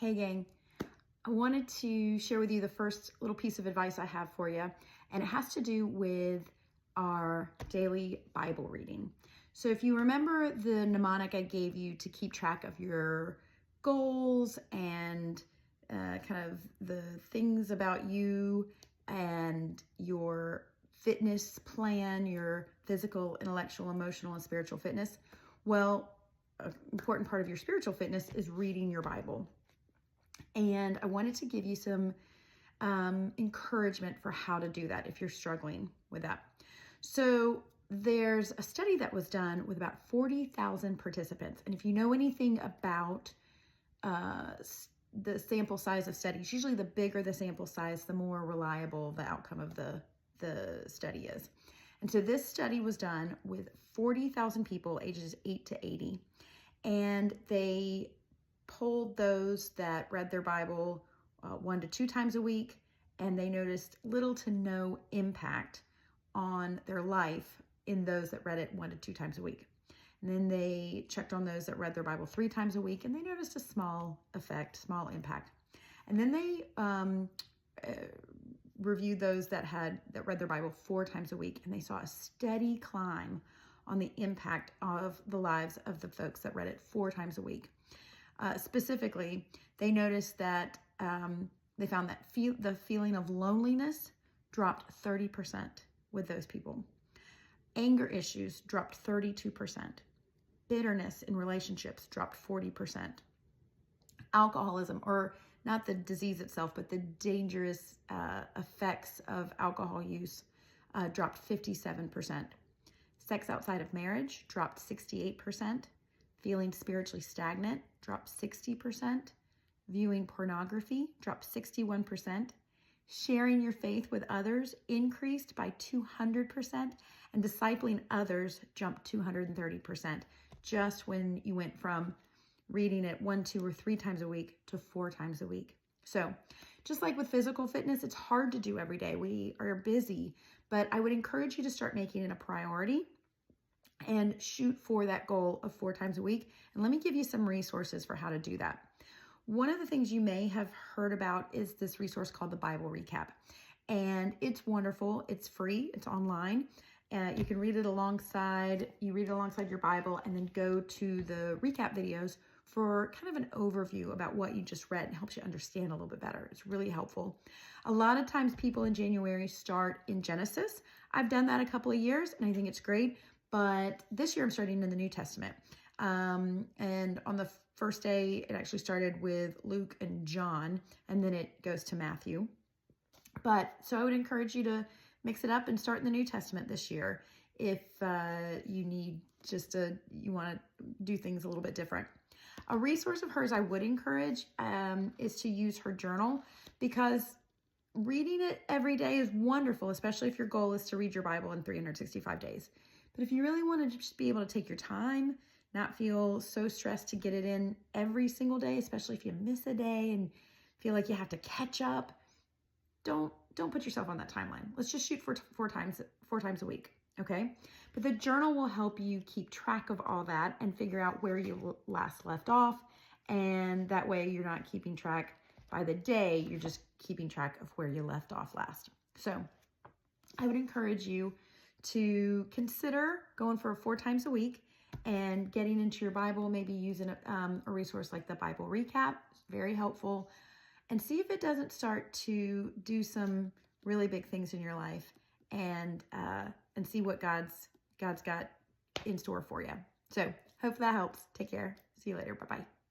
Hey gang, I wanted to share with you the first little piece of advice I have for you, and it has to do with our daily Bible reading. So if you remember the mnemonic I gave you to keep track of your goals and kind of the things about you and your fitness plan, your physical, intellectual, emotional, and spiritual fitness, well, an important part of your spiritual fitness is reading your Bible. And I wanted to give you some encouragement for how to do that if you're struggling with that. So there's a study that was done with about 40,000 participants. And if you know anything about the sample size of studies, usually the bigger the sample size, the more reliable the outcome of the study is. And so this study was done with 40,000 people ages 8 to 80. And they polled those that read their Bible 1 to 2 times a week, and they noticed little to no impact on their life in those that read it 1 to 2 times a week. And then they checked on those that read their Bible 3 times a week, and they noticed a small effect, small impact. And then they reviewed those that read their Bible 4 times a week, and they saw a steady climb on the impact of the lives of the folks that read it 4 times a week. Specifically, they noticed that they found that the feeling of loneliness dropped 30% with those people. Anger issues dropped 32%. Bitterness in relationships dropped 40%. Alcoholism, or not the disease itself, but the dangerous effects of alcohol use dropped 57%. Sex outside of marriage dropped 68%. Feeling spiritually stagnant dropped 60%. Viewing pornography dropped 61%. Sharing your faith with others increased by 200%. And discipling others jumped 230%, just when you went from reading it 1, 2, or 3 times a week to 4 times a week. So just like with physical fitness, it's hard to do every day. We are busy, but I would encourage you to start making it a priority and shoot for that goal of 4 times a week. And let me give you some resources for how to do that. One of the things you may have heard about is this resource called the Bible Recap. And it's wonderful. It's free. It's online. You can read it alongside your Bible, and then go to the recap videos for kind of an overview about what you just read. It helps you understand a little bit better. It's really helpful. A lot of times people in January start in Genesis. I've done that a couple of years, and I think it's great. But this year I'm starting in the New Testament. And on the first day, it actually started with Luke and John, and then it goes to Matthew. So I would encourage you to mix it up and start in the New Testament this year if you want to do things a little bit different. A resource of hers I would encourage is to use her journal, because reading it every day is wonderful, especially if your goal is to read your Bible in 365 days. But if you really want to just be able to take your time, not feel so stressed to get it in every single day, especially if you miss a day and feel like you have to catch up, don't put yourself on that timeline. Let's just shoot for 4 times a week, okay? But the journal will help you keep track of all that and figure out where you last left off. And that way you're not keeping track by the day, you're just keeping track of where you left off last. So I would encourage you to consider going for 4 times a week and getting into your Bible, maybe using a resource like the Bible Recap. It's very helpful. And see if it doesn't start to do some really big things in your life, and see what God's got in store for you. So hope that helps. Take care. See you later. Bye-bye.